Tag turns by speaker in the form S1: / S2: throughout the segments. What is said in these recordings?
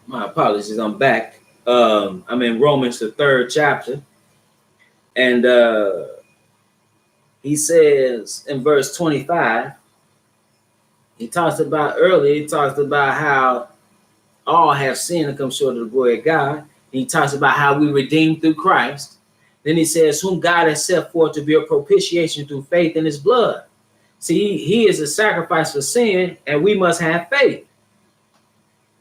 S1: My apologies, I'm back. I'm in Romans, the 3rd chapter. And he says in verse 25, he talks about how all have sinned and come short of the glory of God. And he talks about how we redeemed through Christ. Then he says, whom God has set forth to be a propitiation through faith in his blood. See, he is a sacrifice for sin, and we must have faith.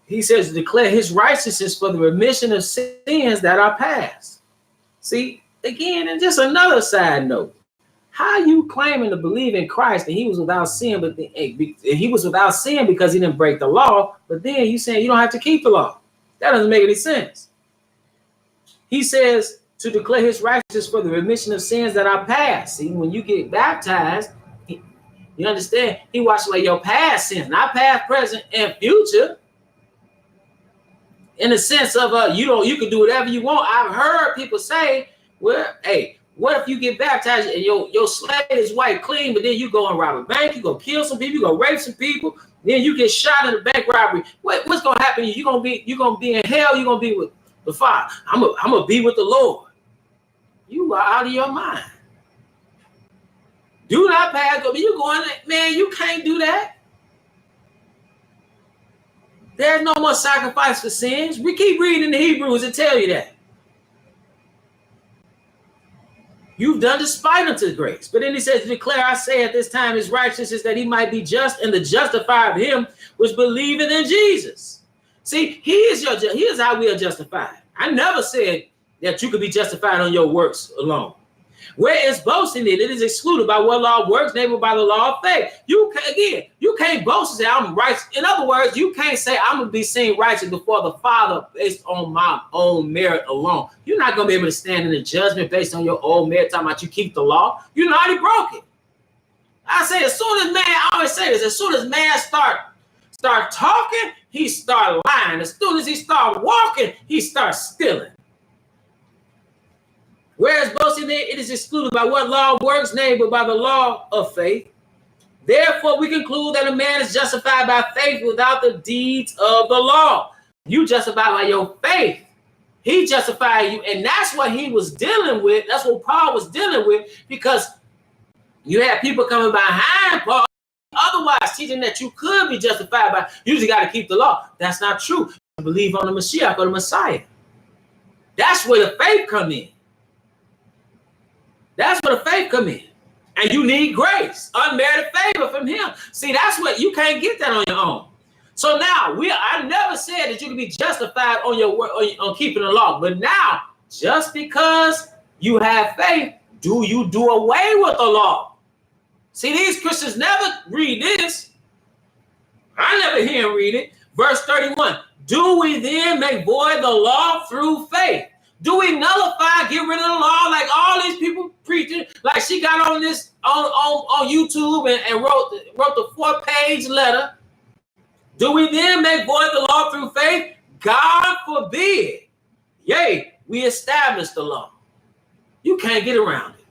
S1: He says to declare his righteousness for the remission of sins that are past. See, again, and just another side note, how you claiming to believe in Christ and he was without sin, but he was without sin because he didn't break the law, but then you saying you don't have to keep the law. That doesn't make any sense. He says to declare his righteousness for the remission of sins that are past. See, when you get baptized, you understand, he washes away your past sins, not past, present, and future. In the sense of you can do whatever you want. I've heard people say, well, hey, what if you get baptized and your slate is white clean, but then you go and rob a bank, you go kill some people, you go rape some people, then you get shot in a bank robbery. What's gonna happen? You're gonna be in hell, you're gonna be with the Father. I'm gonna be with the Lord. You are out of your mind. Do not pass go. You going, man, you can't do that. There's no more sacrifice for sins. We keep reading the Hebrews and tell you that. You've done despite unto grace. But then he says, declare, I say at this time his righteousness that he might be just and the justifier of him which believeth in Jesus. See, he is how we are justified. I never said that you could be justified on your works alone. Where is boasting it? It is excluded by what law works, neighbor by the law of faith. You can't boast and say I'm righteous. In other words, you can't say I'm gonna be seen righteous before the Father based on my own merit alone. You're not gonna be able to stand in the judgment based on your own merit, talking about you keep the law. You already broke it. I say as soon as man, I always say this, as soon as man start talking, he start lying. As soon as he start walking, he starts stealing. Whereas boasting it is excluded by what law works, neighbor by the law of faith. Therefore, we conclude that a man is justified by faith without the deeds of the law. You justified by your faith. He justified you, and that's what he was dealing with. That's what Paul was dealing with, because you had people coming behind Paul, otherwise teaching that you could be justified by, you just got to keep the law. That's not true. You believe on the Mashiach or the Messiah. That's where the faith come in. That's where the faith come in. And you need grace, unmerited favor from him. See, that's what you can't get that on your own. So now I never said that you can be justified on your work on keeping the law. But now, just because you have faith, do you do away with the law? See, these Christians never read this. I never hear them read it. Verse 31. Do we then make void the law through faith? Do we nullify, get rid of the law like all these people preaching? Like she got on this on YouTube and wrote the 4-page letter. Do we then make void the law through faith? God forbid. Yea, we establish the law. You can't get around it.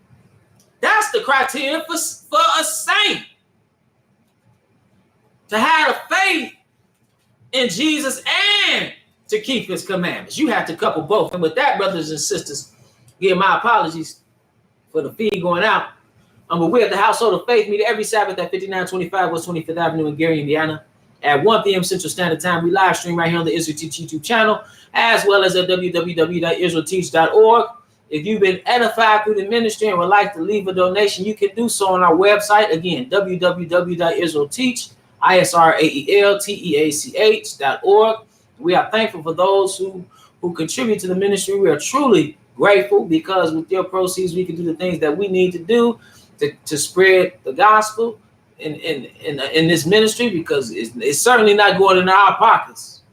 S1: That's the criteria for a saint. To have a faith in Jesus and to keep his commandments. You have to couple both. And with that, brothers and sisters, again, my apologies for the feed going out. But we're at the Household of Faith meet every Sabbath at 5925 West 25th Avenue in Gary, Indiana at 1 p.m. Central Standard Time. We live stream right here on the Israel Teach YouTube channel, as well as at www.israelteach.org. If you've been edified through the ministry and would like to leave a donation, you can do so on our website. Again, www.israelteach.org. We are thankful for those who contribute to the ministry. We are truly grateful, because with your proceeds, we can do the things that we need to do to spread the gospel in this ministry, because it's certainly not going in our pockets.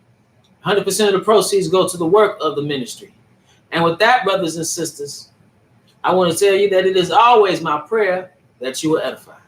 S1: 100% of the proceeds go to the work of the ministry. And with that, brothers and sisters, I want to tell you that it is always my prayer that you will edify.